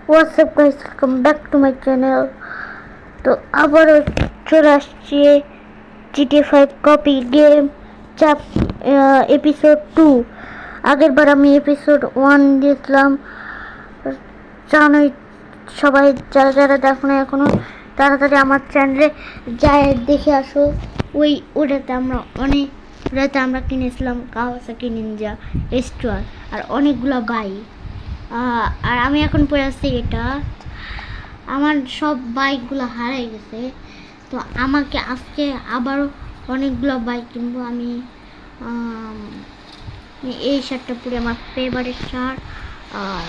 WhatsApp guys, welcome back to my channel. তো আবারও চলে আসছি GTA 5 copy game chap episode 2। আগের বার আমি এপিসোড 1 দিয়েছিলাম। জানোই সবাই, যারা যারা দেখো না এখনো, তাড়াতাড়ি আমার চ্যানেলে যায় দেখে আসো। ওটাতে আমরা কিনেছিলাম কাওয়াসাকি নিনজা S2R আর অনেকগুলো বাইক। আর আমি এখন পরে আসছি এটা। আমার সব বাইকগুলো হারাই গেছে, তো আমাকে আজকে আবারও অনেকগুলো বাইক কিনবো। আমি এই শার্টটা পরে, আমার ফেভারিট শার্ট, আর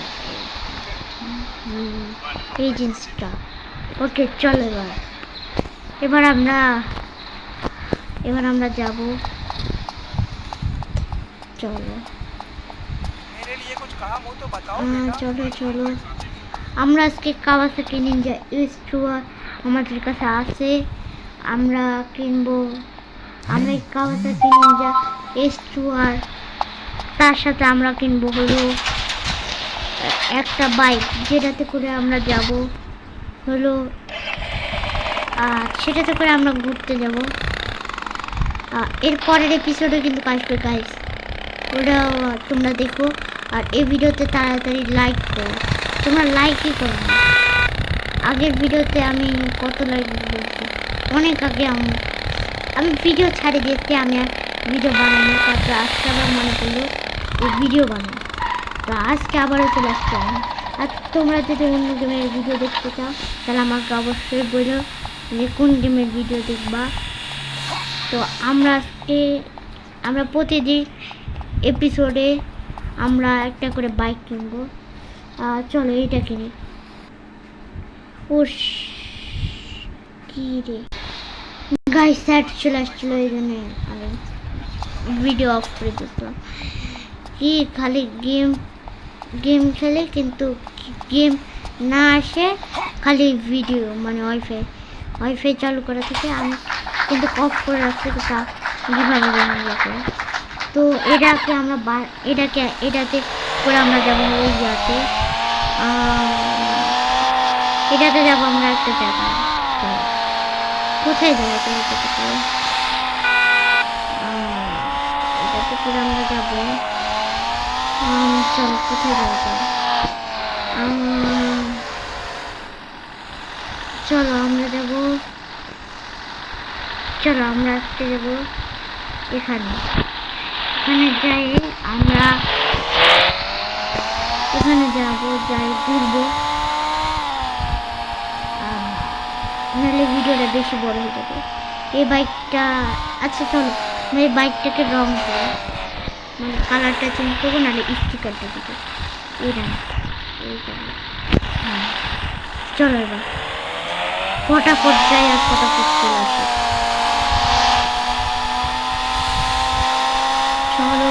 এই জিন্সটা। ওকে চলো, এবার আমরা যাব। চলো চলো আমরা আজকে কাওয়াসাকি নিনজা S2R আমাদের কাছে আছে, আমরা কিনবো। আমরা এই কাওয়াসাকি নিনজা S2R, তার সাথে আমরা কিনবো হলো একটা বাইক, যেটাতে করে আমরা যাব হলো, সেটাতে করে আমরা ঘুরতে যাব। এর পরের এপিসোডে কিন্তু আসবে গাইস, ওটা তোমরা দেখো। আর এই ভিডিওতে তাড়াতাড়ি লাইক করো, তোমরা লাইকই করো না। আগের ভিডিওতে আমি কত লাইক বলছি, অনেক আগে আমি ভিডিও ছাড়ে দিয়েছি, আমি আর ভিডিও বানাই না। তারপরে আজকে আবার মনে করলো এই ভিডিও বানাই, তো আজকে আবারও চলে আসছি আমি। আর তোমরা যদি অন্য গেমের ভিডিও দেখতে চাও তাহলে আমাকে অবশ্যই বলো যে কোন গেমের ভিডিও দেখবা। তো আমরা প্রতিদিন এপিসোডে আমরা একটা করে বাইক কিনবো। চলো এইটা কিনি। ও কি রে গাইস, স্যাট চলে আসছিল, এই জন্য আমি ভিডিও অফ করে দিয়েছিলাম। কি খালি গেম খেলে, কিন্তু গেম না আসে, খালি ভিডিও, মানে ওয়াইফাই চালু করা থেকে আমি কিন্তু অফ করে রাখছি। তো তা কীভাবে জানবো? তো এটাতে করে আমরা যাবো ওই জায়গাতে, এটাতে যাবো আমরা একটা জায়গায়। কোথায় যাবো এটাতে করে? এটাতে করে আমরা যাবো, চলো কোথায় যাবো? চলো আমরা আসতে যাবো এখানে যাই, আমরা এখানে যাই ঘুরবো, নাহলে ভিডিওটা বেশি বড় হয়ে যাবে। এই বাইকটা, আচ্ছা চলো এই বাইকটাকে রং করবো, মানে কালারটা চেঞ্জ করবো, নাহলে স্টিকারটা দিবো। হ্যাঁ চলো এবার ফটাফট যাই আর ফটাফট চলে আসি। চলো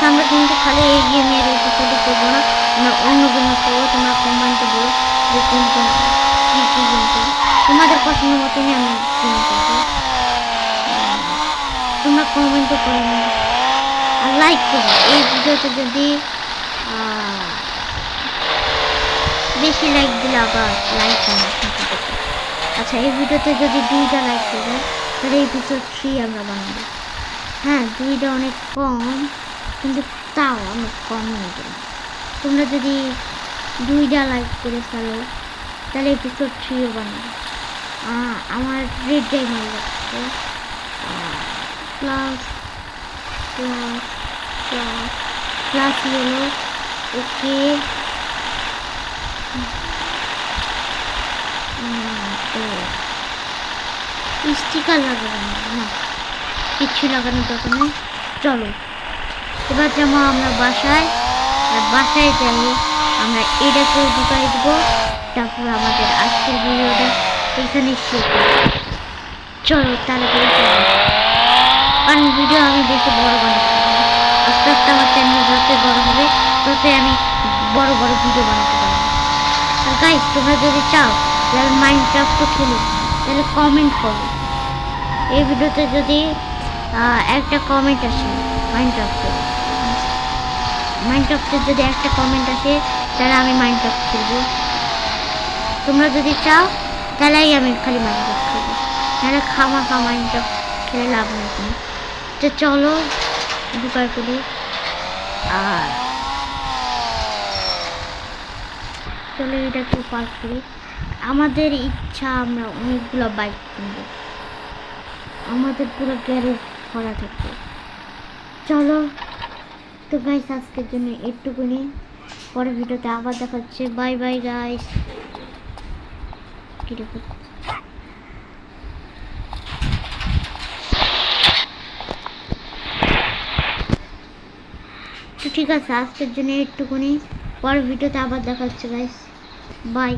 আমরা কিন্তু খালি এই গেমের এপিসোডে করবো না, আমরা অন্য গেমে করবো। তোমরা কমেন্টে বলো যে কোন কি গেম করবো, তোমাদের পছন্দ মতনই আমি গেম করবো। তোমরা কমেন্টও করো না আর লাইক করো। এই ভিডিওতে যদি বেশি লাইক দিলে আবার লাইক হয়। আচ্ছা, এই ভিডিওতে যদি 2টা লাইক করে তাহলে এপিসোড 3 আমরা বানাবো। হ্যাঁ, 2টা অনেক কম, কিন্তু তাও অনেক কম হয়ে গেল। তোমরা যদি 2টা লাইক করে ফেলো তাহলে এপিসোড 3ও বানাবো। আমার রেড ডায়মন্ড লাগছে, প্লাস হলো। ওকে, স্টিকার লাগাবো না, কিছু লাগানোর দরকার নেই। চলো এবার যাবো আমরা বাসায়, আর বাসায় যাই আমরা এটাকে ঢুকাই দেবো। তারপর আমাদের আজকের ভিডিওটা এখানে শেষ করবো। চলো তাড়াতাড়ি চলো, কারণ ভিডিও আমি বেশি বড় বানাতে পারবো না। আস্তে আস্তে আমার চ্যানেল যত বড় হবে ততই আমি বড় ভিডিও বানাতে পারবো। আর গাইস, তোমরা যদি চাও তাহলে মাইনক্রাফট খেলো, তাহলে কমেন্ট করো। এই ভিডিওতে যদি একটা কমেন্ট আসে মাইনক্রাফটে যদি একটা কমেন্ট আসে তাহলে আমি মাইনক্রাফট খেলবো। তোমরা যদি চাও তাহলেই আমি খালি মাইনক্রাফট খেলবো, নাহলে খামাখা মাইনক্রাফট খেলে লাভ নেই কোনো। তো চলো ঢুকার করি। আর চলো এটা একটু পার্ক করি। আমাদের ইচ্ছা আমরা অনেকগুলো বাইক কিনবো, আমাদের পুরো গ্যারেজ ভরা থাকবে। চলো তো গাইস আজকের জন্য একটুকুনি, পরের ভিডিওতে আবার দেখা হচ্ছে। Bye bye guys. তো ঠিক আছে, আজকের জন্য একটুকুনি, পরের ভিডিওতে আবার দেখা হচ্ছে গাইস। বাই।